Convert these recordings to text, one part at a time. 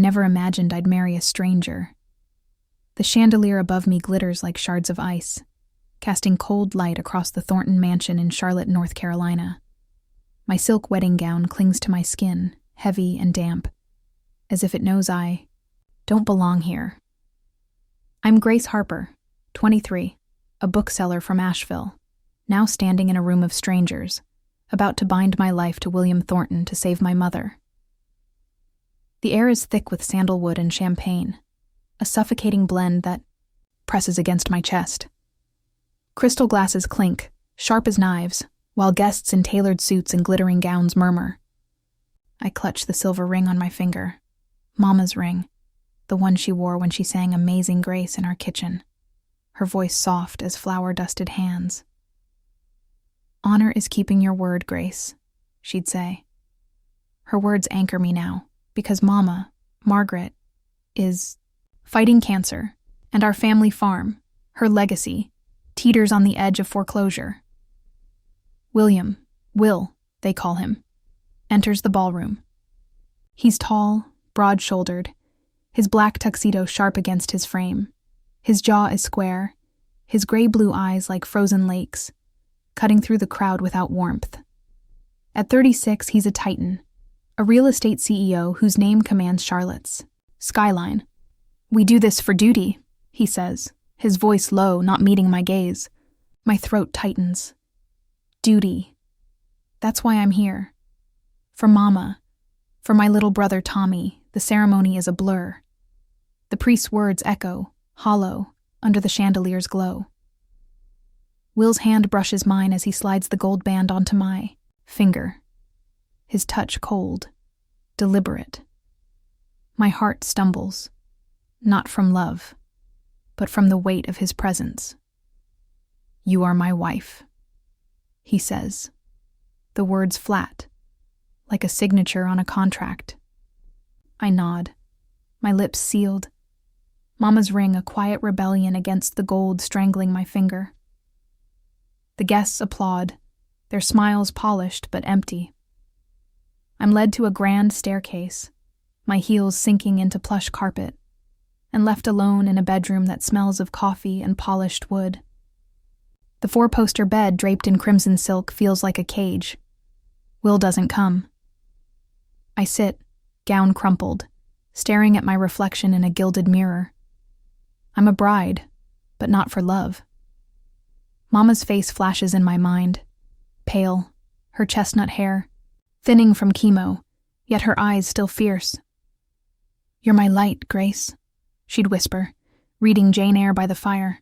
never imagined I'd marry a stranger. The chandelier above me glitters like shards of ice, casting cold light across the Thornton mansion in Charlotte, North Carolina. My silk wedding gown clings to my skin, heavy and damp, as if it knows I don't belong here. I'm Grace Harper, 23, a bookseller from Asheville, now standing in a room of strangers, about to bind my life to William Thornton to save my mother. The air is thick with sandalwood and champagne, a suffocating blend that presses against my chest. Crystal glasses clink, sharp as knives, while guests in tailored suits and glittering gowns murmur. I clutch the silver ring on my finger, Mama's ring, the one she wore when she sang Amazing Grace in our kitchen, her voice soft as flour-dusted hands. "Honor is keeping your word, Grace," she'd say. Her words anchor me now, because Mama, Margaret, is fighting cancer, and our family farm, her legacy, teeters on the edge of foreclosure. William, Will, they call him, enters the ballroom. He's tall, broad-shouldered, his black tuxedo sharp against his frame. His jaw is square, his gray-blue eyes like frozen lakes, cutting through the crowd without warmth. At 36, he's a titan, a real estate CEO whose name commands Charlotte's skyline. "We do this for duty," he says, his voice low, not meeting my gaze. My throat tightens. Duty. That's why I'm here. For Mama. For my little brother Tommy, the ceremony is a blur. The priest's words echo, hollow, under the chandelier's glow. Will's hand brushes mine as he slides the gold band onto my finger. His touch cold, deliberate. My heart stumbles, not from love, but from the weight of his presence. "You are my wife," he says, the words flat, like a signature on a contract. I nod, my lips sealed, Mama's ring a quiet rebellion against the gold strangling my finger. The guests applaud, their smiles polished but empty. I'm led to a grand staircase, my heels sinking into plush carpet, and left alone in a bedroom that smells of coffee and polished wood. The four-poster bed draped in crimson silk feels like a cage. Will doesn't come. I sit, gown crumpled, staring at my reflection in a gilded mirror. I'm a bride, but not for love. Mama's face flashes in my mind, pale, her chestnut hair, thinning from chemo, yet her eyes still fierce. "You're my light, Grace," she'd whisper, reading Jane Eyre by the fire.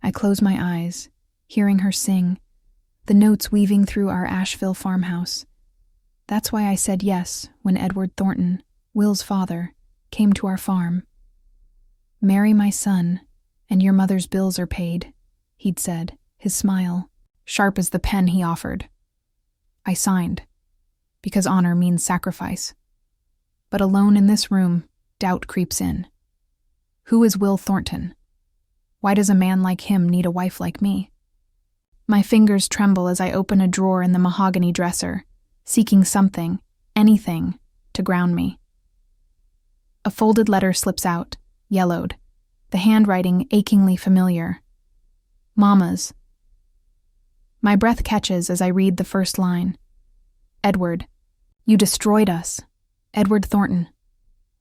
I close my eyes, hearing her sing, the notes weaving through our Asheville farmhouse. That's why I said yes when Edward Thornton, Will's father, came to our farm. "Marry my son, and your mother's bills are paid," he'd said, his smile sharp as the pen he offered. I signed, because honor means sacrifice. But alone in this room, doubt creeps in. Who is Will Thornton? Why does a man like him need a wife like me? My fingers tremble as I open a drawer in the mahogany dresser, seeking something, anything, to ground me. A folded letter slips out, yellowed, the handwriting achingly familiar. Mama's. My breath catches as I read the first line. "Edward, you destroyed us. Edward Thornton,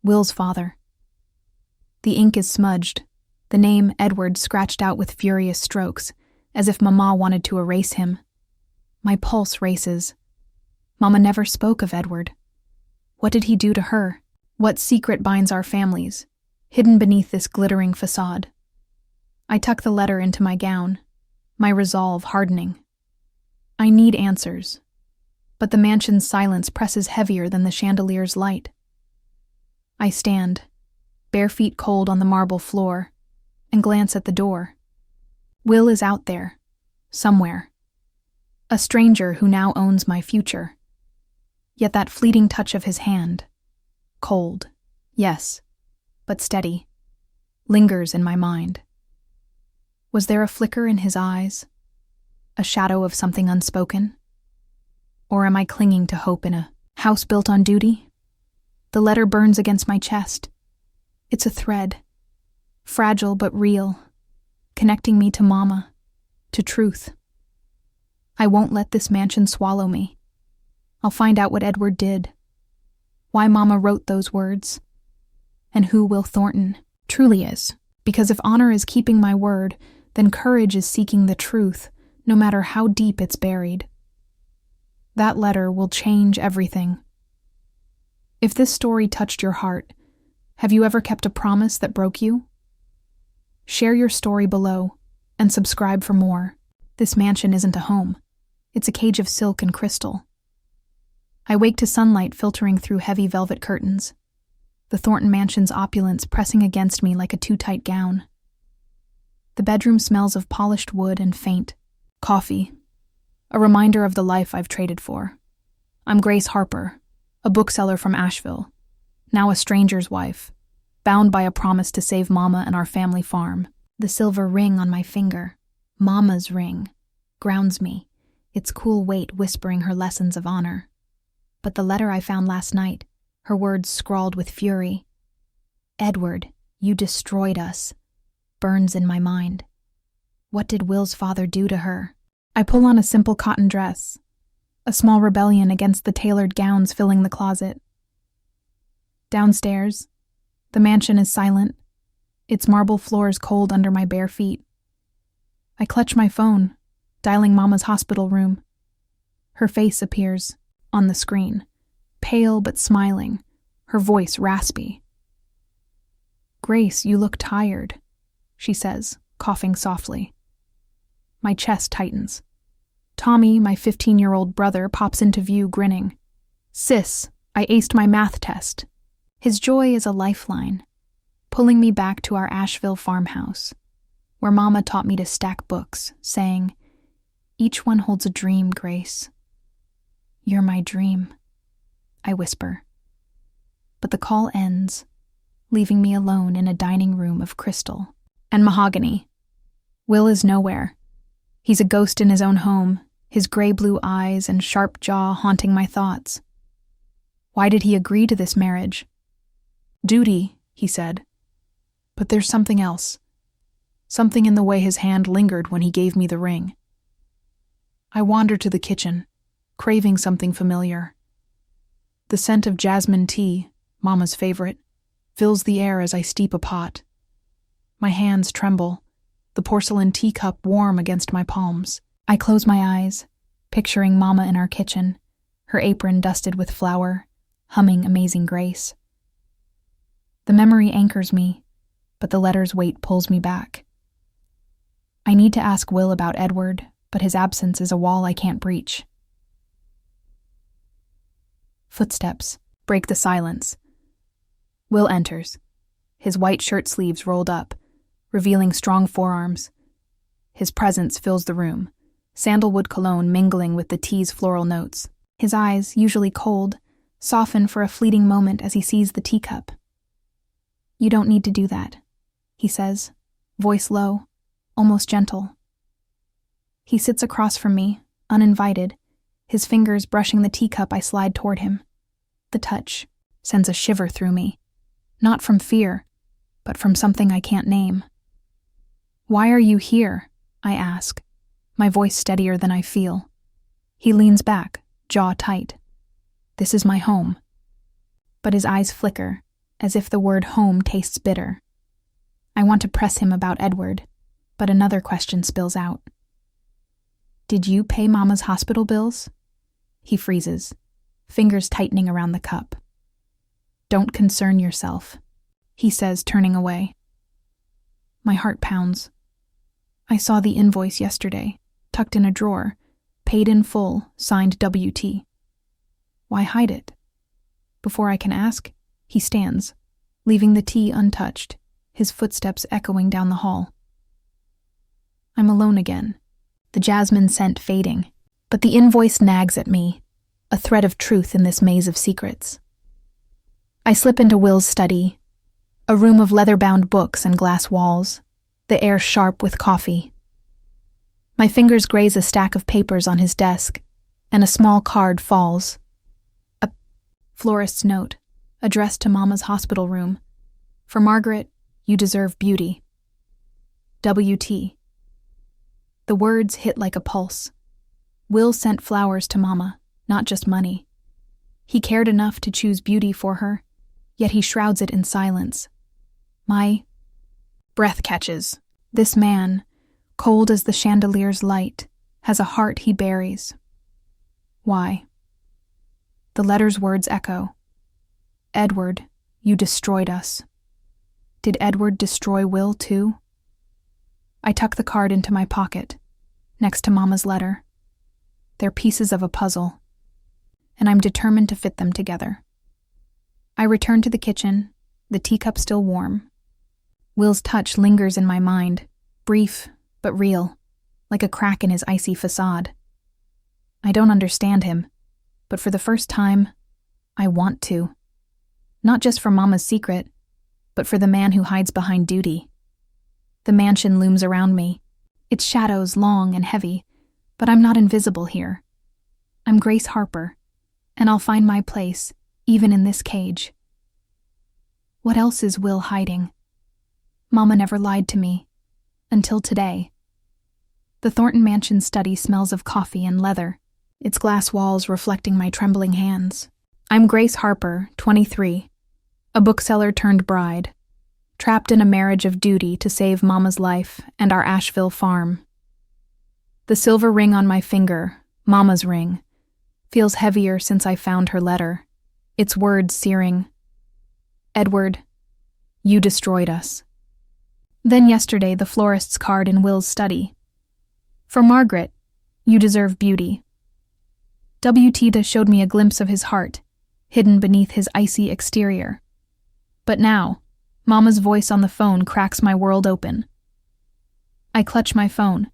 Will's father." The ink is smudged, the name Edward scratched out with furious strokes, as if Mama wanted to erase him. My pulse races. Mama never spoke of Edward. What did he do to her? What secret binds our families, hidden beneath this glittering facade? I tuck the letter into my gown, my resolve hardening. I need answers, but the mansion's silence presses heavier than the chandelier's light. I stand, bare feet cold on the marble floor, and glance at the door. Will is out there, somewhere. A stranger who now owns my future. Yet that fleeting touch of his hand, cold, yes, but steady, lingers in my mind. Was there a flicker in his eyes? A shadow of something unspoken? Or am I clinging to hope in a house built on duty? The letter burns against my chest. It's a thread, fragile but real, connecting me to Mama, to truth. I won't let this mansion swallow me. I'll find out what Edward did, why Mama wrote those words, and who Will Thornton truly is. Because if honor is keeping my word, then courage is seeking the truth, no matter how deep it's buried. That letter will change everything. If this story touched your heart, have you ever kept a promise that broke you? Share your story below and subscribe for more. This mansion isn't a home. It's a cage of silk and crystal. I wake to sunlight filtering through heavy velvet curtains, the Thornton mansion's opulence pressing against me like a too-tight gown. The bedroom smells of polished wood and faint coffee, a reminder of the life I've traded for. I'm Grace Harper, a bookseller from Asheville, now a stranger's wife, bound by a promise to save Mama and our family farm. The silver ring on my finger, Mama's ring, grounds me, its cool weight whispering her lessons of honor. But the letter I found last night, her words scrawled with fury, "Edward, you destroyed us," burns in my mind. What did Will's father do to her? I pull on a simple cotton dress, a small rebellion against the tailored gowns filling the closet. Downstairs, the mansion is silent, its marble floors cold under my bare feet. I clutch my phone, dialing Mama's hospital room. Her face appears on the screen, pale but smiling, her voice raspy. "Grace, you look tired," she says, coughing softly. My chest tightens. Tommy, my 15-year-old brother, pops into view grinning. "Sis, I aced my math test." His joy is a lifeline, pulling me back to our Asheville farmhouse, where Mama taught me to stack books, saying, "Each one holds a dream, Grace." "You're my dream," I whisper. But the call ends, leaving me alone in a dining room of crystal and mahogany. Will is nowhere. He's a ghost in his own home, his gray-blue eyes and sharp jaw haunting my thoughts. Why did he agree to this marriage? "Duty," he said. But there's something else. Something in the way his hand lingered when he gave me the ring. I wander to the kitchen, craving something familiar. The scent of jasmine tea, Mama's favorite, fills the air as I steep a pot. My hands tremble, the porcelain teacup warm against my palms. I close my eyes, picturing Mama in our kitchen, her apron dusted with flour, humming Amazing Grace. The memory anchors me, but the letter's weight pulls me back. I need to ask Will about Edward, but his absence is a wall I can't breach. Footsteps break the silence. Will enters, his white shirt sleeves rolled up, revealing strong forearms. His presence fills the room, sandalwood cologne mingling with the tea's floral notes. His eyes, usually cold, soften for a fleeting moment as he sees the teacup. "You don't need to do that," he says, voice low, almost gentle. He sits across from me, uninvited, his fingers brushing the teacup. I slide toward him. The touch sends a shiver through me, not from fear, but from something I can't name. "Why are you here?" I ask, my voice steadier than I feel. He leans back, jaw tight. "This is my home." But his eyes flicker, as if the word home tastes bitter. I want to press him about Edward, but another question spills out. "Did you pay Mama's hospital bills?" He freezes, fingers tightening around the cup. "Don't concern yourself," he says, turning away. My heart pounds. I saw the invoice yesterday, tucked in a drawer, paid in full, signed WT. Why hide it? Before I can ask, he stands, leaving the tea untouched, his footsteps echoing down the hall. I'm alone again, the jasmine scent fading, but the invoice nags at me, a thread of truth in this maze of secrets. I slip into Will's study, a room of leather-bound books and glass walls, the air sharp with coffee. My fingers graze a stack of papers on his desk, and a small card falls. A florist's note, addressed to Mama's hospital room. For Margaret, you deserve beauty. W.T. The words hit like a pulse. Will sent flowers to Mama, not just money. He cared enough to choose beauty for her, yet he shrouds it in silence. My breath catches. This man, cold as the chandelier's light, has a heart he buries. Why? The letter's words echo. Edward, you destroyed us. Did Edward destroy Will too? I tuck the card into my pocket, next to Mama's letter. They're pieces of a puzzle, and I'm determined to fit them together. I return to the kitchen, the teacup still warm. Will's touch lingers in my mind, brief but real, like a crack in his icy facade. I don't understand him, but for the first time, I want to. Not just for Mama's secret, but for the man who hides behind duty. The mansion looms around me, its shadows long and heavy, but I'm not invisible here. I'm Grace Harper, and I'll find my place, even in this cage. What else is Will hiding? Mama never lied to me, until today. The Thornton Mansion study smells of coffee and leather, its glass walls reflecting my trembling hands. I'm Grace Harper, 23, a bookseller turned bride, trapped in a marriage of duty to save Mama's life and our Asheville farm. The silver ring on my finger, Mama's ring, feels heavier since I found her letter, its words searing. Edward, you destroyed us. Then yesterday, the florist's card in Will's study. For Margaret, you deserve beauty. W.T. showed me a glimpse of his heart, hidden beneath his icy exterior. But now, Mama's voice on the phone cracks my world open. I clutch my phone,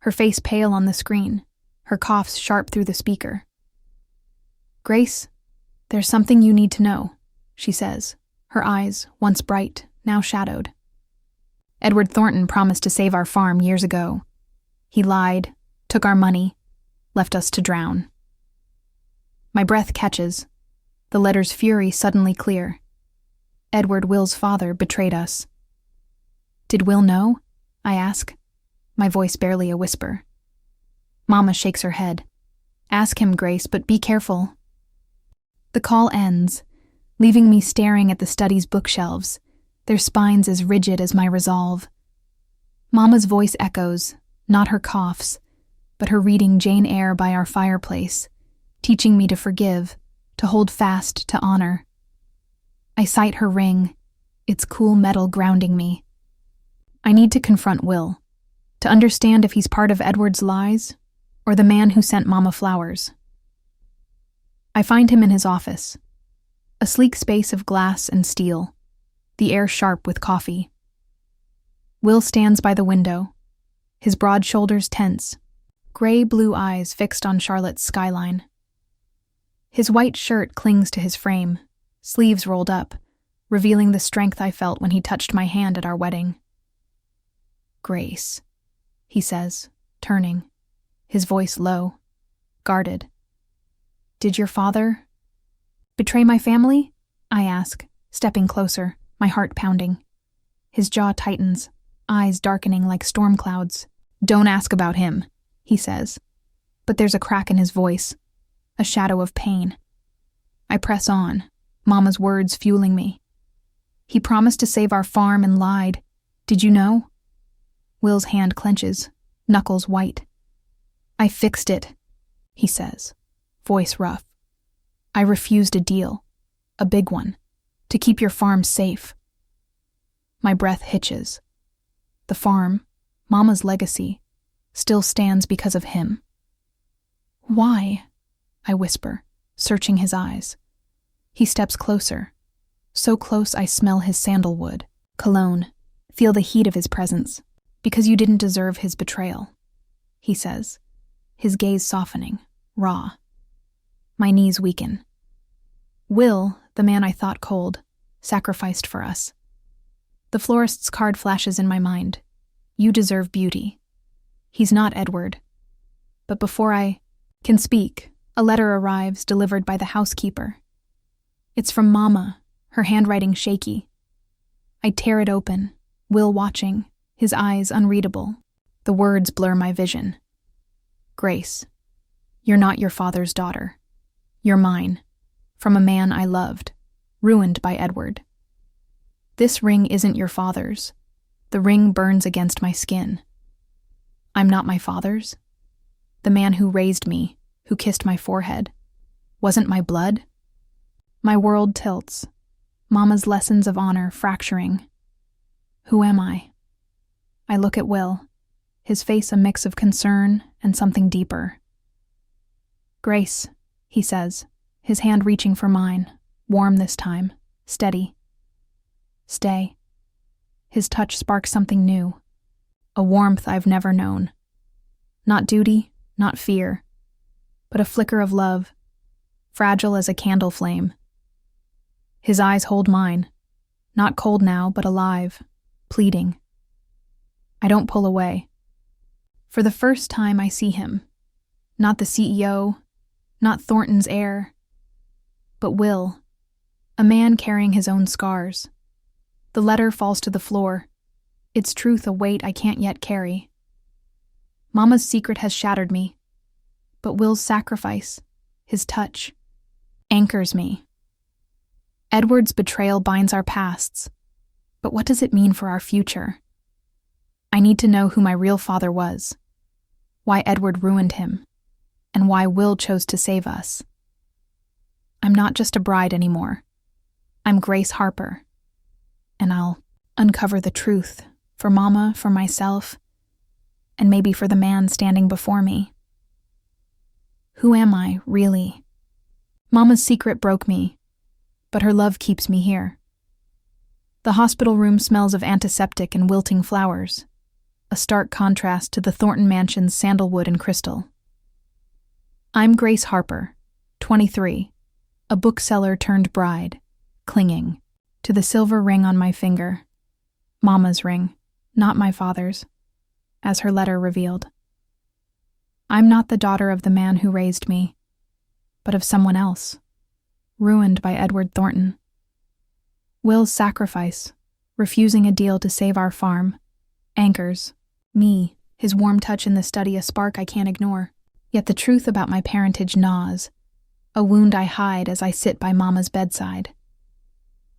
her face pale on the screen, her coughs sharp through the speaker. Grace, there's something you need to know, she says, her eyes, once bright, now shadowed. Edward Thornton promised to save our farm years ago. He lied, took our money, left us to drown. My breath catches, the letter's fury suddenly clear. Edward, Will's father, betrayed us. Did Will know? I ask, my voice barely a whisper. Mama shakes her head. Ask him, Grace, but be careful. The call ends, leaving me staring at the study's bookshelves, their spines as rigid as my resolve. Mama's voice echoes, not her coughs, but her reading Jane Eyre by our fireplace, teaching me to forgive, to hold fast, to honor. I sight her ring, its cool metal grounding me. I need to confront Will, to understand if he's part of Edward's lies or the man who sent Mama flowers. I find him in his office, a sleek space of glass and steel, the air sharp with coffee. Will stands by the window, his broad shoulders tense, gray-blue eyes fixed on Charlotte's skyline. His white shirt clings to his frame, sleeves rolled up, revealing the strength I felt when he touched my hand at our wedding. Grace, he says, turning, his voice low, guarded. Did your father betray my family? I ask, stepping closer, my heart pounding. His jaw tightens, eyes darkening like storm clouds. Don't ask about him, he says. But there's a crack in his voice, a shadow of pain. I press on, Mama's words fueling me. He promised to save our farm and lied. Did you know? Will's hand clenches, knuckles white. I fixed it, he says, voice rough. I refused a deal, a big one, to keep your farm safe. My breath hitches. The farm, Mama's legacy, still stands because of him. Why? I whisper, searching his eyes. He steps closer, so close I smell his sandalwood, cologne, feel the heat of his presence. Because you didn't deserve his betrayal, he says, his gaze softening, raw. My knees weaken. Will, the man I thought cold, sacrificed for us. The florist's card flashes in my mind. You deserve beauty. He's not Edward. But before I can speak, a letter arrives delivered by the housekeeper. It's from Mama, her handwriting shaky. I tear it open, Will watching, his eyes unreadable. The words blur my vision. Grace, you're not your father's daughter. You're mine, from a man I loved, ruined by Edward. This ring isn't your father's. The ring burns against my skin. I'm not my father's. The man who raised me, who kissed my forehead, wasn't my blood. My world tilts, Mama's lessons of honor fracturing. Who am I? I look at Will, his face a mix of concern and something deeper. Grace, he says, his hand reaching for mine, warm this time, steady. Stay. His touch sparks something new, a warmth I've never known. Not duty, not fear, but a flicker of love, fragile as a candle flame. His eyes hold mine, not cold now, but alive, pleading. I don't pull away. For the first time I see him, not the CEO, not Thornton's heir, but Will, a man carrying his own scars. The letter falls to the floor, its truth a weight I can't yet carry. Mama's secret has shattered me, but Will's sacrifice, his touch, anchors me. Edward's betrayal binds our pasts, but what does it mean for our future? I need to know who my real father was, why Edward ruined him, and why Will chose to save us. I'm not just a bride anymore. I'm Grace Harper, and I'll uncover the truth for Mama, for myself, and maybe for the man standing before me. Who am I, really? Mama's secret broke me, but her love keeps me here. The hospital room smells of antiseptic and wilting flowers, a stark contrast to the Thornton mansion's sandalwood and crystal. I'm Grace Harper, 23, a bookseller turned bride, clinging to the silver ring on my finger, Mama's ring, not my father's, as her letter revealed. I'm not the daughter of the man who raised me, but of someone else, ruined by Edward Thornton. Will's sacrifice, refusing a deal to save our farm, anchors me, his warm touch in the study a spark I can't ignore. Yet the truth about my parentage gnaws, a wound I hide as I sit by Mama's bedside.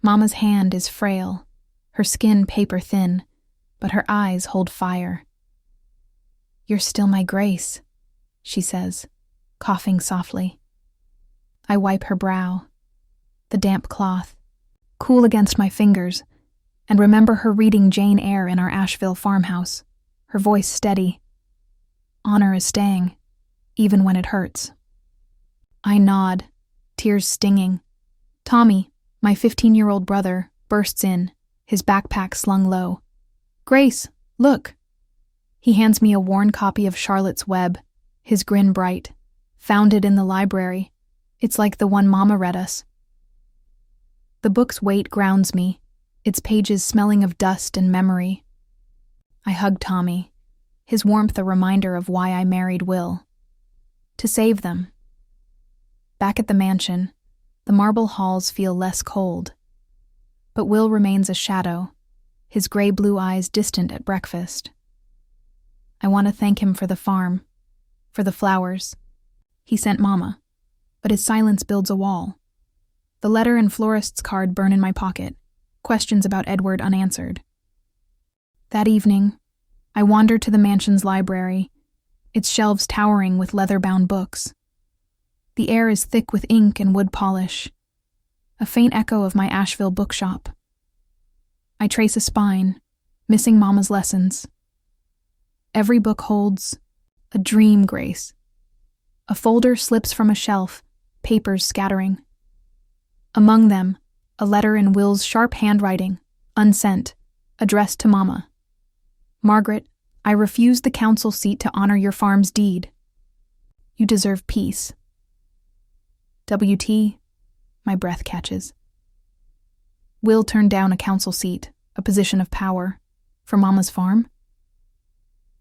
Mama's hand is frail, her skin paper thin, but her eyes hold fire. You're still my Grace, she says, coughing softly. I wipe her brow, the damp cloth, cool against my fingers, and remember her reading Jane Eyre in our Asheville farmhouse, her voice steady. Honor is staying, even when it hurts. I nod, tears stinging. Tommy, my 15-year-old brother, bursts in, his backpack slung low. Grace, look. He hands me a worn copy of Charlotte's Web, his grin bright. Found it in the library. It's like the one Mama read us. The book's weight grounds me, its pages smelling of dust and memory. I hug Tommy, his warmth a reminder of why I married Will. To save them. Back at the mansion, the marble halls feel less cold. But Will remains a shadow, his gray-blue eyes distant at breakfast. I want to thank him for the farm, for the flowers. He sent Mama, but his silence builds a wall. The letter and florist's card burn in my pocket, questions about Edward unanswered. That evening, I wander to the mansion's library, its shelves towering with leather-bound books. The air is thick with ink and wood polish, a faint echo of my Asheville bookshop. I trace a spine, missing Mama's lessons. Every book holds a dream, Grace. A folder slips from a shelf, papers scattering. Among them, a letter in Will's sharp handwriting, unsent, addressed to Mama. Margaret, I refuse the council seat to honor your farm's deed. You deserve peace. WT, my breath catches. Will turned down a council seat, a position of power, for Mama's farm?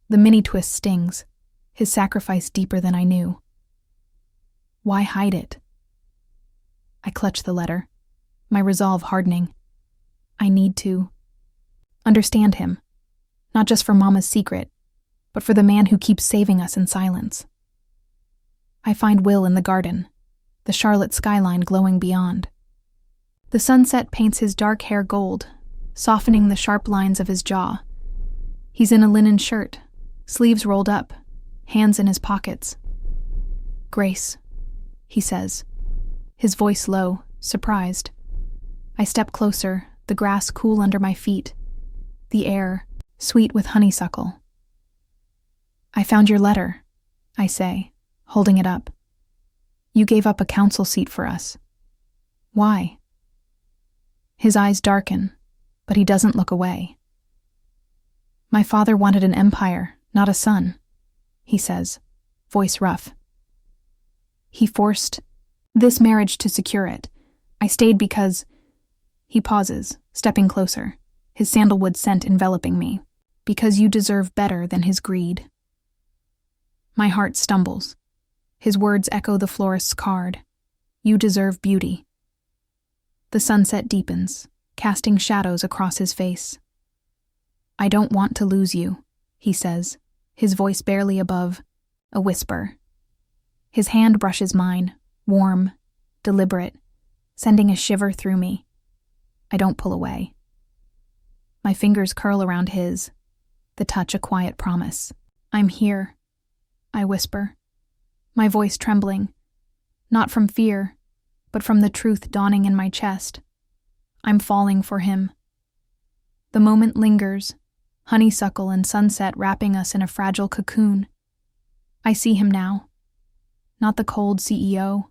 The mini-twist stings, his sacrifice deeper than I knew. Why hide it? I clutch the letter, my resolve hardening. I need to understand him, not just for Mama's secret, but for the man who keeps saving us in silence. I find Will in the garden, the Charlotte skyline glowing beyond. The sunset paints his dark hair gold, softening the sharp lines of his jaw. He's in a linen shirt, sleeves rolled up, hands in his pockets. "Grace," he says, his voice low, surprised. I step closer, the grass cool under my feet, the air sweet with honeysuckle. "I found your letter," I say, holding it up. "You gave up a council seat for us. Why?" His eyes darken, but he doesn't look away. "My father wanted an empire, not a son," he says, voice rough. "He forced this marriage to secure it. I stayed because—" He pauses, stepping closer, his sandalwood scent enveloping me. "Because you deserve better than his greed." My heart stumbles. His words echo the florist's card. You deserve beauty. The sunset deepens, casting shadows across his face. "I don't want to lose you," he says, his voice barely above a whisper. His hand brushes mine, warm, deliberate, sending a shiver through me. I don't pull away. My fingers curl around his, the touch a quiet promise. "I'm here," I whisper, my voice trembling, not from fear, but from the truth dawning in my chest. I'm falling for him. The moment lingers, honeysuckle and sunset wrapping us in a fragile cocoon. I see him now. Not the cold CEO,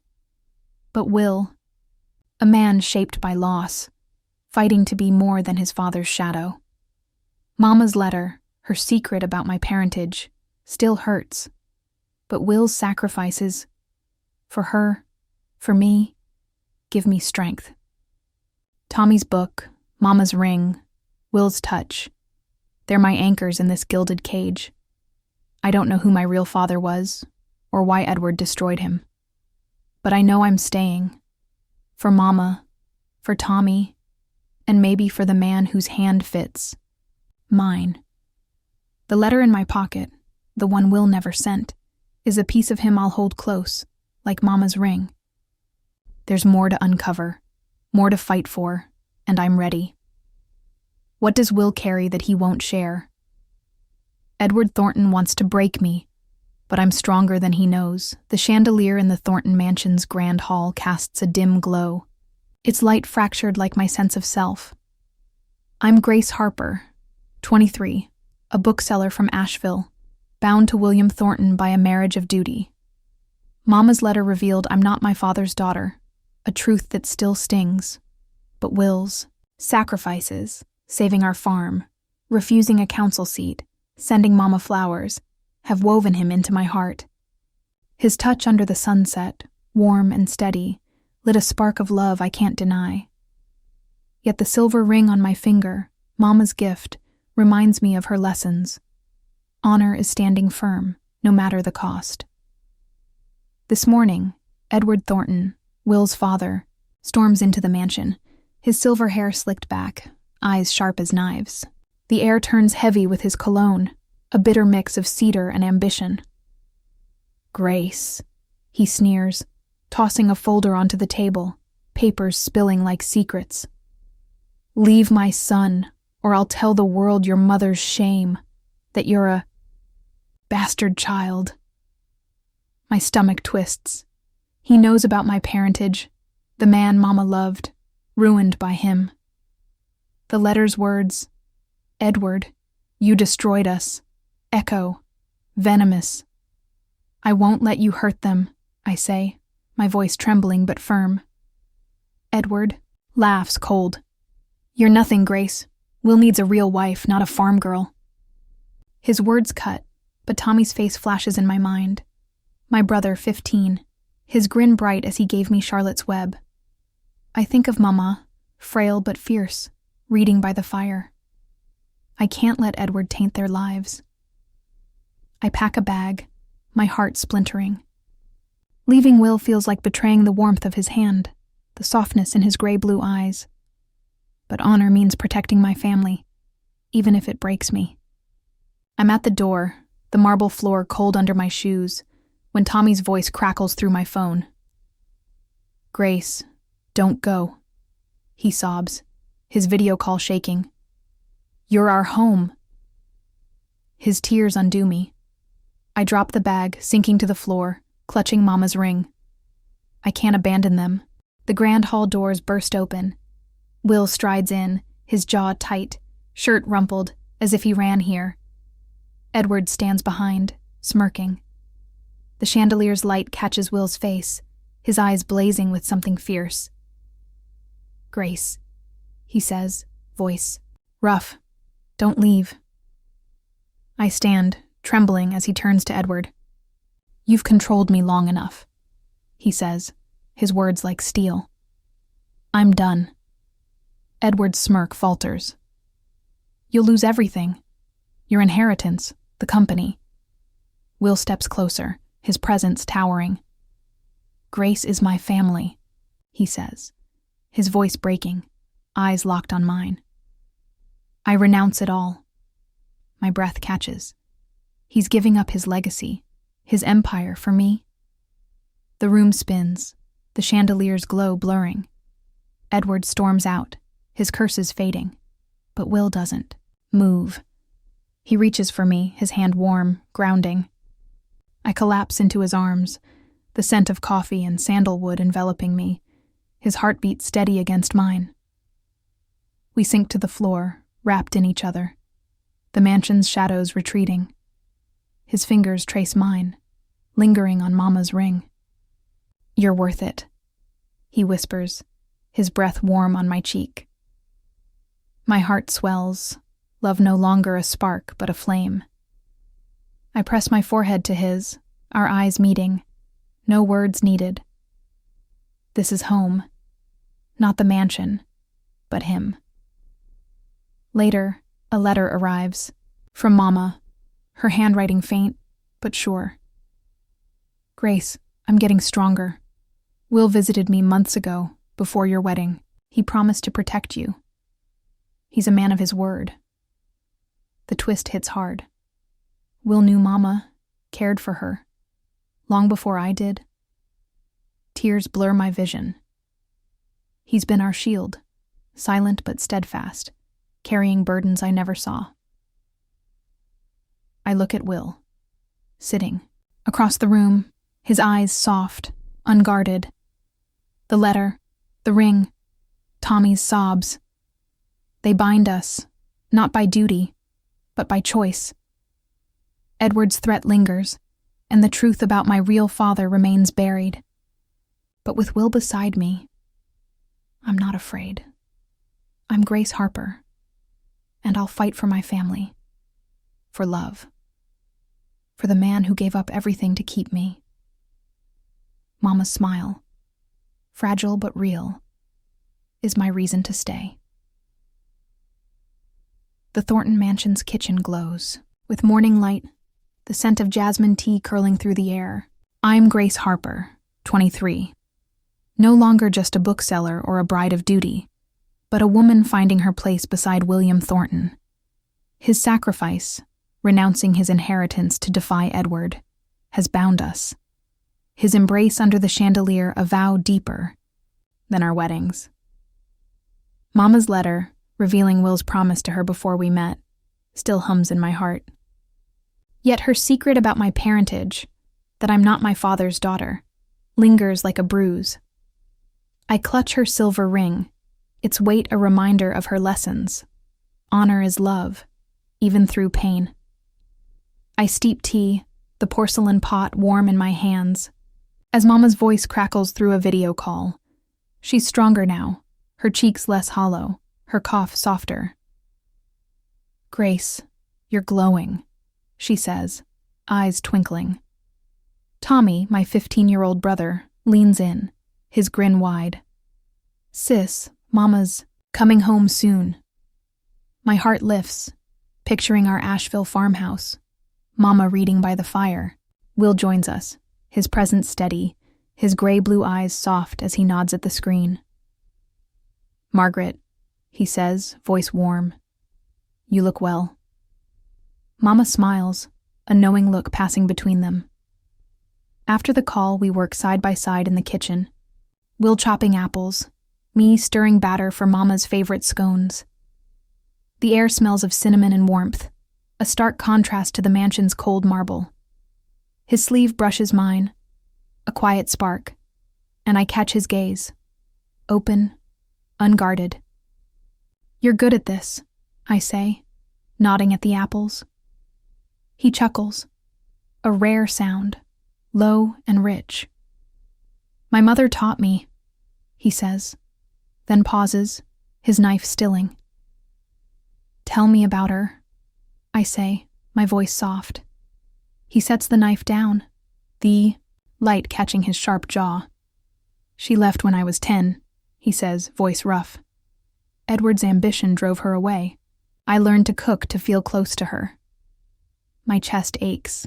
but Will, a man shaped by loss, fighting to be more than his father's shadow. Mama's letter, her secret about my parentage, still hurts, but Will's sacrifices, for her, for me, give me strength. Tommy's book, Mama's ring, Will's touch, they're my anchors in this gilded cage. I don't know who my real father was, or why Edward destroyed him. But I know I'm staying. For Mama, for Tommy, and maybe for the man whose hand fits mine. The letter in my pocket, the one Will never sent, is a piece of him I'll hold close, like Mama's ring. There's more to uncover, more to fight for, and I'm ready. What does Will carry that he won't share? Edward Thornton wants to break me, but I'm stronger than he knows. The chandelier in the Thornton mansion's grand hall casts a dim glow, its light fractured like my sense of self. I'm Grace Harper, 23, a bookseller from Asheville, bound to William Thornton by a marriage of duty. Mama's letter revealed I'm not my father's daughter, a truth that still stings. But Will's sacrifices, saving our farm, refusing a council seat, sending Mama flowers, have woven him into my heart. His touch under the sunset, warm and steady, lit a spark of love I can't deny. Yet the silver ring on my finger, Mama's gift, reminds me of her lessons. Honor is standing firm, no matter the cost. This morning, Edward Thornton, Will's father, storms into the mansion, his silver hair slicked back, eyes sharp as knives. The air turns heavy with his cologne, a bitter mix of cedar and ambition. "Grace," he sneers, tossing a folder onto the table, papers spilling like secrets. "Leave my son, or I'll tell the world your mother's shame, that you're a bastard child." My stomach twists. He knows about my parentage, the man Mama loved, ruined by him. The letter's words, "Edward, you destroyed us," echo, venomous. "I won't let you hurt them," I say, my voice trembling but firm. Edward laughs cold. "You're nothing, Grace. Will needs a real wife, not a farm girl." His words cut, but Tommy's face flashes in my mind. My brother, 15, his grin bright as he gave me Charlotte's Web. I think of Mama, frail but fierce, reading by the fire. I can't let Edward taint their lives. I pack a bag, my heart splintering. Leaving Will feels like betraying the warmth of his hand, the softness in his gray-blue eyes. But honor means protecting my family, even if it breaks me. I'm at the door, the marble floor cold under my shoes, when Tommy's voice crackles through my phone. "Grace, don't go," he sobs, his video call shaking. "You're our home." His tears undo me. I drop the bag, sinking to the floor, clutching Mama's ring. I can't abandon them. The grand hall doors burst open. Will strides in, his jaw tight, shirt rumpled, as if he ran here. Edward stands behind, smirking. The chandelier's light catches Will's face, his eyes blazing with something fierce. "Grace," he says, voice rough. "Don't leave." I stand, trembling as he turns to Edward. "You've controlled me long enough," he says, his words like steel. "I'm done." Edward's smirk falters. "You'll lose everything. Your inheritance, the company." Will steps closer, his presence towering. "Grace is my family," he says, his voice breaking, eyes locked on mine. I renounce it all. My breath catches. He's giving up his legacy, his empire for me. The room spins, the chandelier's glow blurring. Edward storms out, his curses fading, but Will doesn't move. He reaches for me, his hand warm, grounding. I collapse into his arms, the scent of coffee and sandalwood enveloping me, his heartbeat steady against mine. We sink to the floor, wrapped in each other, the mansion's shadows retreating. His fingers trace mine, lingering on Mama's ring. "You're worth it," he whispers, his breath warm on my cheek. My heart swells, love no longer a spark but a flame. I press my forehead to his, our eyes meeting, no words needed. This is home, not the mansion, but him. Later, a letter arrives, from Mama, her handwriting faint, but sure. "Grace, I'm getting stronger. Will visited me months ago, before your wedding. He promised to protect you. He's a man of his word." The twist hits hard. Will knew Mama, cared for her, long before I did. Tears blur my vision. He's been our shield, silent but steadfast, carrying burdens I never saw. I look at Will, sitting across the room, his eyes soft, unguarded. The letter, the ring, Tommy's sobs. They bind us, not by duty, but by choice. Edward's threat lingers, and the truth about my real father remains buried. But with Will beside me, I'm not afraid. I'm Grace Harper, and I'll fight for my family, for love, for the man who gave up everything to keep me. Mama's smile, fragile but real, is my reason to stay. The Thornton Mansion's kitchen glows, with morning light, the scent of jasmine tea curling through the air. I'm Grace Harper, 23. No longer just a bookseller or a bride of duty, but a woman finding her place beside William Thornton. His sacrifice, renouncing his inheritance to defy Edward, has bound us. His embrace under the chandelier a vow deeper than our weddings. Mama's letter, revealing Will's promise to her before we met, still hums in my heart. Yet her secret about my parentage, that I'm not my father's daughter, lingers like a bruise. I clutch her silver ring, its weight a reminder of her lessons. Honor is love, even through pain. I steep tea, the porcelain pot warm in my hands, as Mama's voice crackles through a video call. She's stronger now, her cheeks less hollow, her cough softer. "Grace, you're glowing," she says, eyes twinkling. Tommy, my 15-year-old brother, leans in, his grin wide. "Sis, Mama's coming home soon." My heart lifts, picturing our Asheville farmhouse. Mama reading by the fire. Will joins us, his presence steady, his gray-blue eyes soft as he nods at the screen. "Margaret," he says, voice warm. "You look well." Mama smiles, a knowing look passing between them. After the call, we work side by side in the kitchen. Will chopping apples, me stirring batter for Mama's favorite scones. The air smells of cinnamon and warmth, a stark contrast to the mansion's cold marble. His sleeve brushes mine, a quiet spark, and I catch his gaze, open, unguarded. "You're good at this," I say, nodding at the apples. He chuckles, a rare sound, low and rich. "My mother taught me," he says, then pauses, his knife stilling. "Tell me about her," I say, my voice soft. He sets the knife down, the light catching his sharp jaw. "She left when I was 10, he says, voice rough. "Edward's ambition drove her away. I learned to cook to feel close to her." My chest aches.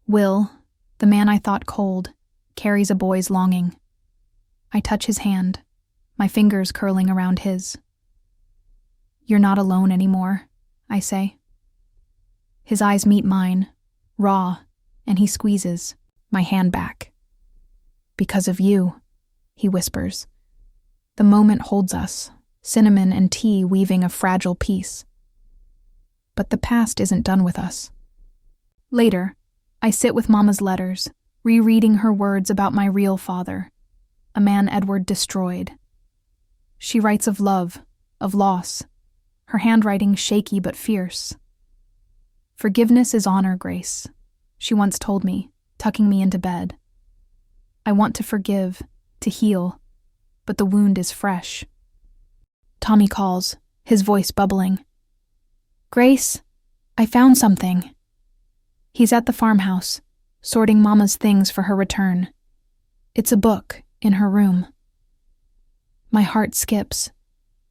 Will, the man I thought cold, carries a boy's longing. I touch his hand, my fingers curling around his. "You're not alone anymore," I say. His eyes meet mine, raw, and he squeezes my hand back. "Because of you," he whispers. The moment holds us, cinnamon and tea weaving a fragile peace. But the past isn't done with us. Later, I sit with Mama's letters, rereading her words about my real father, a man Edward destroyed. She writes of love, of loss, her handwriting shaky but fierce. "Forgiveness is honor, Grace," she once told me, tucking me into bed. I want to forgive, to heal, but the wound is fresh. Tommy calls, his voice bubbling. "Grace, I found something." He's at the farmhouse, sorting Mama's things for her return. It's a book in her room. My heart skips.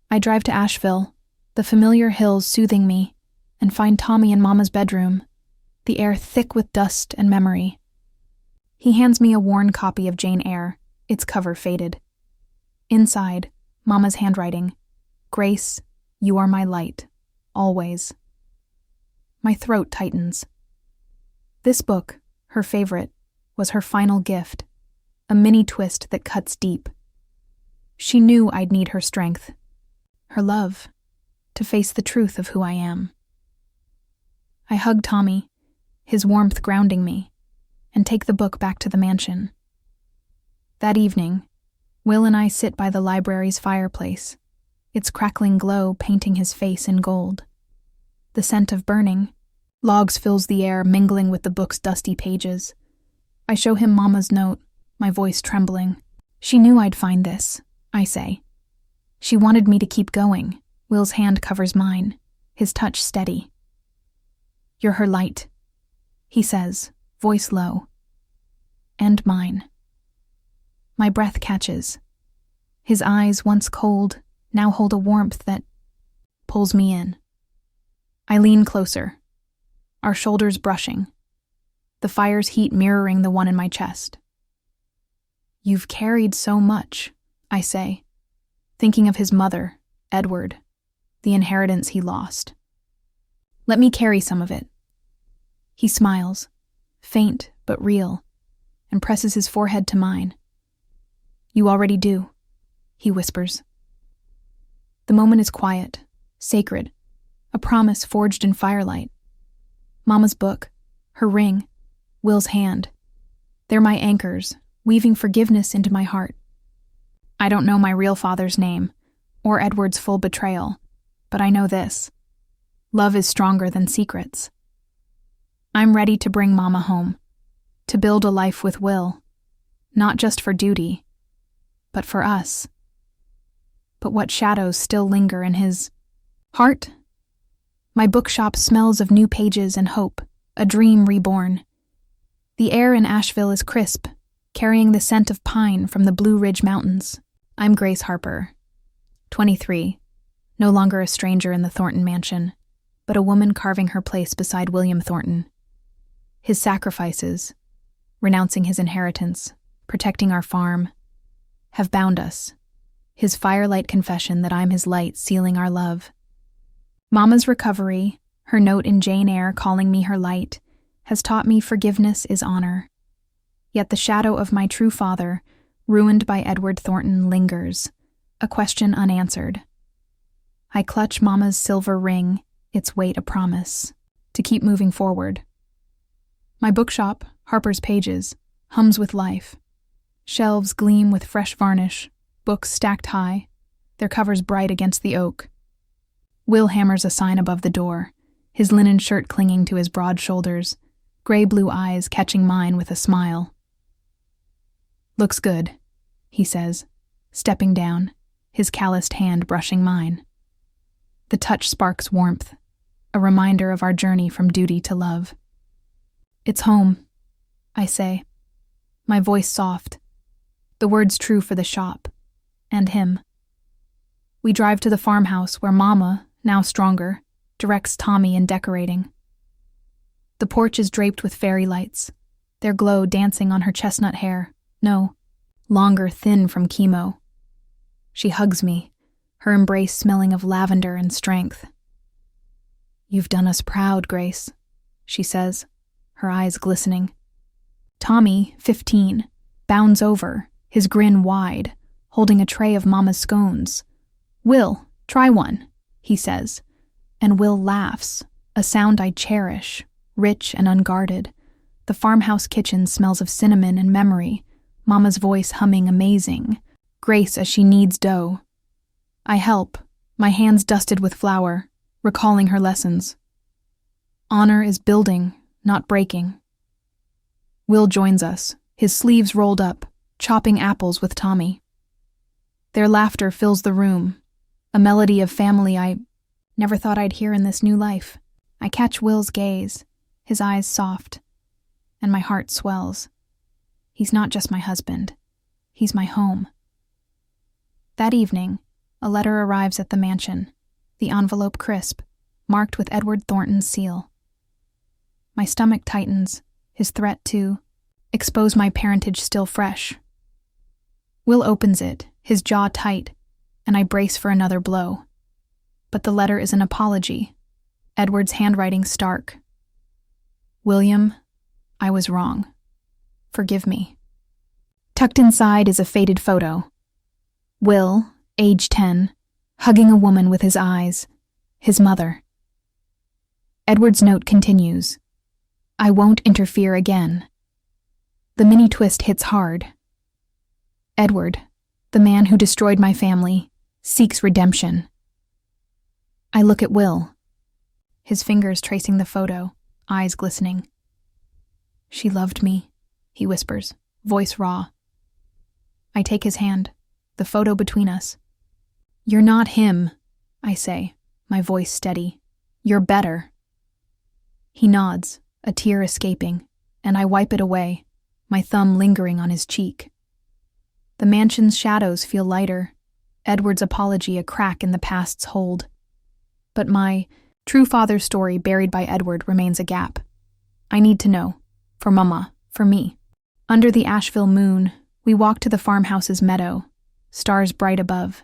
I drive to Asheville, the familiar hills soothing me, and find Tommy in Mama's bedroom, the air thick with dust and memory. He hands me a worn copy of Jane Eyre, its cover faded. Inside, Mama's handwriting, "Grace, you are my light, always." My throat tightens. This book, her favorite, was her final gift, a mini twist that cuts deep. She knew I'd need her strength, her love, to face the truth of who I am. I hug Tommy, his warmth grounding me, and take the book back to the mansion. That evening, Will and I sit by the library's fireplace, its crackling glow painting his face in gold. The scent of burning logs fills the air, mingling with the book's dusty pages. I show him Mama's note, my voice trembling. "She knew I'd find this," I say. "She wanted me to keep going." Will's hand covers mine, his touch steady. "You're her light," he says, voice low. "And mine." My breath catches. His eyes, once cold, now hold a warmth that pulls me in. I lean closer, our shoulders brushing, the fire's heat mirroring the one in my chest. "You've carried so much," I say, thinking of his mother, Edward, the inheritance he lost. "Let me carry some of it." He smiles, faint but real, and presses his forehead to mine. "You already do," he whispers. The moment is quiet, sacred, a promise forged in firelight. Mama's book, her ring, Will's hand. They're my anchors, weaving forgiveness into my heart. I don't know my real father's name, or Edward's full betrayal, but I know this. Love is stronger than secrets. I'm ready to bring Mama home, to build a life with Will, not just for duty, but for us. But what shadows still linger in his heart? My bookshop smells of new pages and hope, a dream reborn. The air in Asheville is crisp, carrying the scent of pine from the Blue Ridge Mountains. I'm Grace Harper, 23, no longer a stranger in the Thornton mansion, but a woman carving her place beside William Thornton. His sacrifices, renouncing his inheritance, protecting our farm, have bound us, his firelight confession that I'm his light sealing our love. Mama's recovery, her note in Jane Eyre calling me her light, has taught me forgiveness is honor. Yet the shadow of my true father, ruined by Edward Thornton, lingers, a question unanswered. I clutch Mama's silver ring, its weight a promise, to keep moving forward. My bookshop, Harper's Pages, hums with life. Shelves gleam with fresh varnish, books stacked high, their covers bright against the oak. Will hammers a sign above the door, his linen shirt clinging to his broad shoulders, gray-blue eyes catching mine with a smile. "Looks good," he says, stepping down, his calloused hand brushing mine. The touch sparks warmth, a reminder of our journey from duty to love. "It's home," I say, my voice soft, the words true for the shop, and him. We drive to the farmhouse where Mama, now stronger, directs Tommy in decorating. The porch is draped with fairy lights, their glow dancing on her chestnut hair, no, longer thin from chemo. She hugs me, her embrace smelling of lavender and strength. "You've done us proud, Grace," she says, her eyes glistening. Tommy, 15, bounds over, his grin wide, holding a tray of Mama's scones. "Will, try one," he says, and Will laughs, a sound I cherish, rich and unguarded. The farmhouse kitchen smells of cinnamon and memory, Mama's voice humming amazing, Grace as she kneads dough. I help, my hands dusted with flour, recalling her lessons. Honor is building, not breaking. Will joins us, his sleeves rolled up, chopping apples with Tommy. Their laughter fills the room, a melody of family I never thought I'd hear in this new life. I catch Will's gaze, his eyes soft, and my heart swells. He's not just my husband, he's my home. That evening, a letter arrives at the mansion, the envelope crisp, marked with Edward Thornton's seal. My stomach tightens, his threat to expose my parentage still fresh. Will opens it, his jaw tight, and I brace for another blow. But the letter is an apology, Edward's handwriting stark. "William, I was wrong. Forgive me." Tucked inside is a faded photo. Will, age 10, hugging a woman with his eyes, his mother. Edward's note continues, "I won't interfere again." The mini twist hits hard. Edward, the man who destroyed my family, seeks redemption. I look at Will, his fingers tracing the photo, eyes glistening. "She loved me," he whispers, voice raw. I take his hand, the photo between us. "You're not him," I say, my voice steady. "You're better." He nods, a tear escaping, and I wipe it away, my thumb lingering on his cheek. The mansion's shadows feel lighter, Edward's apology a crack in the past's hold. But my true father's story buried by Edward remains a gap. I need to know, for Mama, for me. Under the Asheville moon, we walk to the farmhouse's meadow, stars bright above.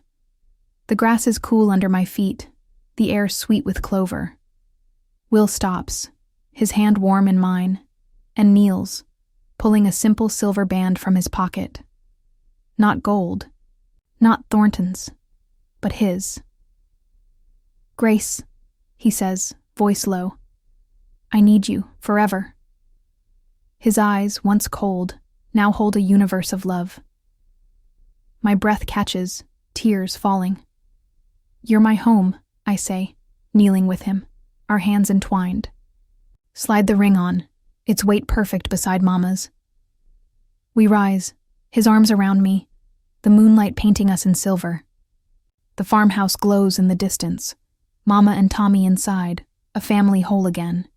The grass is cool under my feet, the air sweet with clover. Will stops, his hand warm in mine, and kneels, pulling a simple silver band from his pocket. Not gold, not Thornton's, but his. "Grace," he says, voice low, "I need you, forever." His eyes, once cold, now hold a universe of love. My breath catches, tears falling. "You're my home," I say, kneeling with him, our hands entwined. Slide the ring on, its weight perfect beside Mama's. We rise, his arms around me, the moonlight painting us in silver. The farmhouse glows in the distance, Mama and Tommy inside, a family whole again.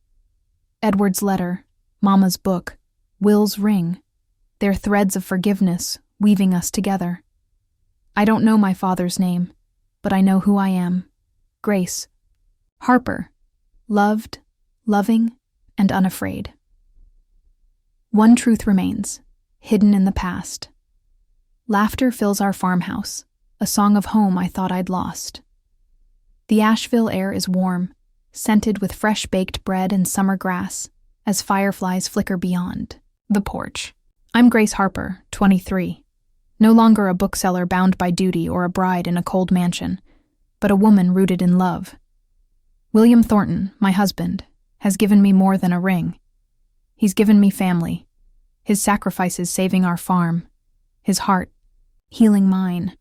Edward's letter, Mama's book, Will's ring, their threads of forgiveness weaving us together. I don't know my father's name, but I know who I am. Grace. Harper. Loved, loving, and unafraid. One truth remains, hidden in the past. Laughter fills our farmhouse, a song of home I thought I'd lost. The Asheville air is warm, scented with fresh baked bread and summer grass, as fireflies flicker beyond the porch. I'm Grace Harper, 23. No longer a bookseller bound by duty or a bride in a cold mansion, but a woman rooted in love. William Thornton, my husband, has given me more than a ring. He's given me family, his sacrifices saving our farm, his heart healing mine.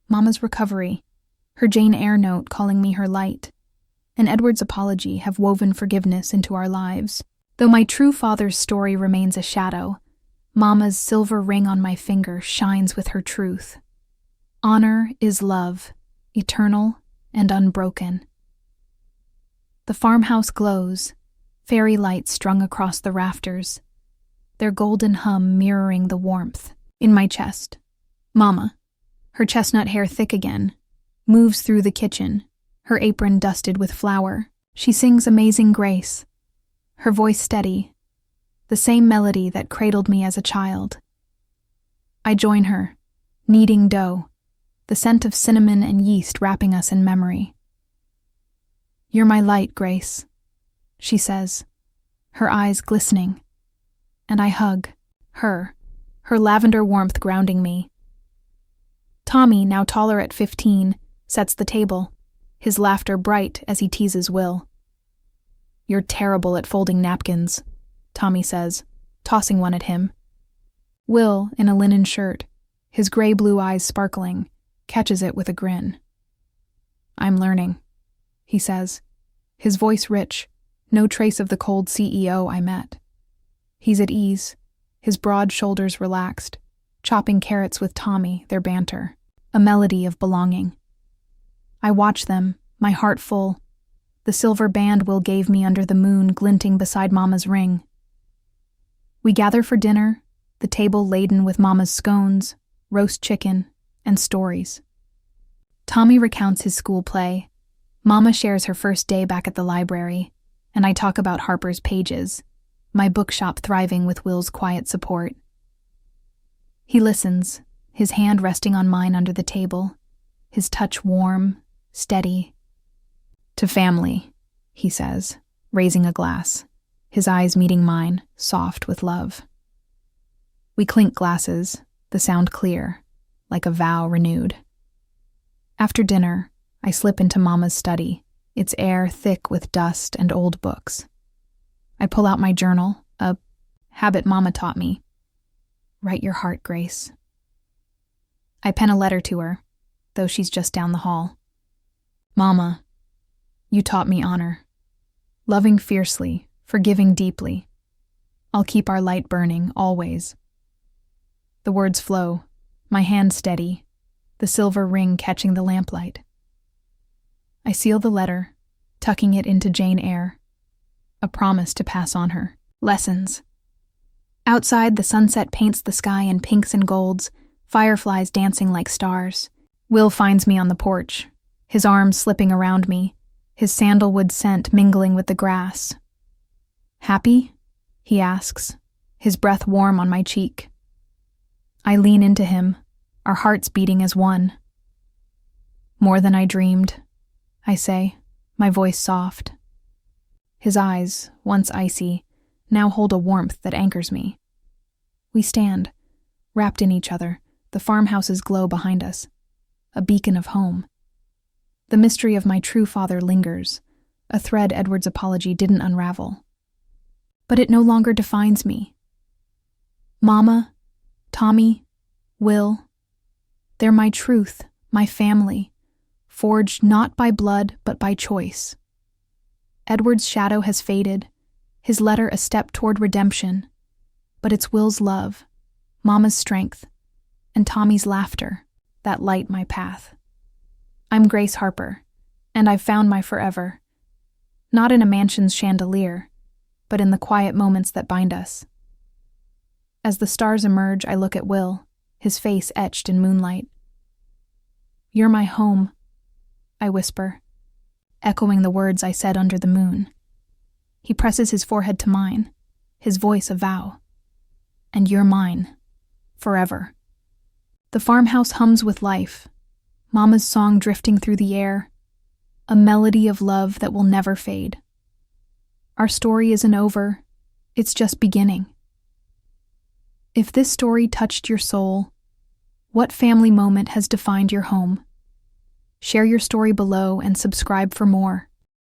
Mama's recovery, her Jane Eyre note calling me her light, and Edward's apology have woven forgiveness into our lives. Though my true father's story remains a shadow, Mama's silver ring on my finger shines with her truth. Honor is love, eternal and unbroken. The farmhouse glows, fairy lights strung across the rafters, their golden hum mirroring the warmth in my chest. Mama, her chestnut hair thick again, moves through the kitchen, her apron dusted with flour. She sings Amazing Grace, her voice steady, the same melody that cradled me as a child. I join her, kneading dough, the scent of cinnamon and yeast wrapping us in memory. You're my light, Grace, she says, her eyes glistening, and I hug her lavender warmth grounding me. Tommy, now taller at 15, sets the table, his laughter bright as he teases Will. You're terrible at folding napkins, Tommy says, tossing one at him. Will, in a linen shirt, his gray-blue eyes sparkling, catches it with a grin. I'm learning, he says, his voice rich, no trace of the cold CEO I met. He's at ease, his broad shoulders relaxed, chopping carrots with Tommy, their banter, a melody of belonging. I watch them, my heart full, the silver band Will gave me under the moon glinting beside Mama's ring. We gather for dinner, the table laden with Mama's scones, roast chicken, and stories. Tommy recounts his school play, Mama shares her first day back at the library, and I talk about Harper's Pages, my bookshop thriving with Will's quiet support. He listens, his hand resting on mine under the table, his touch warm, steady. To family, he says, raising a glass, his eyes meeting mine, soft with love. We clink glasses, the sound clear, like a vow renewed. After dinner, I slip into Mama's study, its air thick with dust and old books. I pull out my journal, a habit Mama taught me. Write your heart, Grace. I pen a letter to her, though she's just down the hall. Mama, you taught me honor. Loving fiercely, forgiving deeply. I'll keep our light burning, always. The words flow, my hand steady, the silver ring catching the lamplight. I seal the letter, tucking it into Jane Eyre, a promise to pass on her lessons. Outside, the sunset paints the sky in pinks and golds, fireflies dancing like stars. Will finds me on the porch, his arms slipping around me, his sandalwood scent mingling with the grass. Happy? He asks, his breath warm on my cheek. I lean into him, our hearts beating as one. More than I dreamed, I say, my voice soft. His eyes, once icy, now hold a warmth that anchors me. We stand, wrapped in each other, the farmhouse's glow behind us, a beacon of home. The mystery of my true father lingers, a thread Edward's apology didn't unravel. But it no longer defines me. Mama, Tommy, Will, they're my truth, my family, forged not by blood but by choice. Edward's shadow has faded, his letter a step toward redemption, but it's Will's love, Mama's strength, and Tommy's laughter that light my path. I'm Grace Harper, and I've found my forever, not in a mansion's chandelier, but in the quiet moments that bind us. As the stars emerge, I look at Will, his face etched in moonlight. You're my home, I whisper, echoing the words I said under the moon. He presses his forehead to mine, his voice a vow. And you're mine, forever. The farmhouse hums with life, Mama's song drifting through the air, a melody of love that will never fade. Our story isn't over, it's just beginning. If this story touched your soul, what family moment has defined your home? Share your story below and subscribe for more.